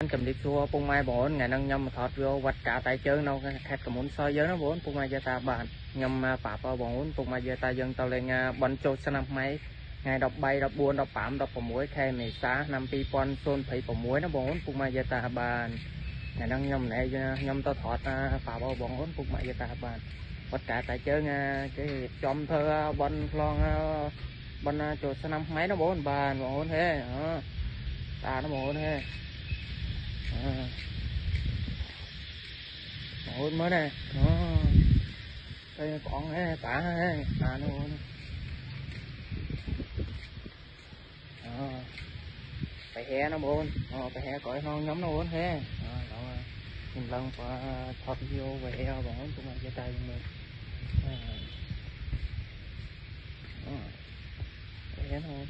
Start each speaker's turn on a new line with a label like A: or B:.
A: chấm đi xua bung mai bốn ngày năng nhâm mà thọt vô vật cả tay chơi đâu khét cả muốn soi giới nó bốn bung mai gia ta bàn nhâm phạm vào bốn bung mai gia ta dân tao lên bắn trôi sang năm mấy ngày đọc bay đọc buồn đọc phạm đọc muối khe này xá năm pi pon xôn thấy muối nó bốn bung mai gia ta bàn ngày năng nhâm này nhâm tao thọt phạm vào bốn bung mai gia ta bàn vật cả tay chơi cái chom thơ bắn lon bắn trôi sang năm mấy nó bốn bàn bốn thế ta nó bốn thế một mới này đây còn tả nó phải he nó buồn phải he cõi non nhóm nó buồn he mình lần qua thoát vô về eo bọn chúng mình cái tay mình he thôi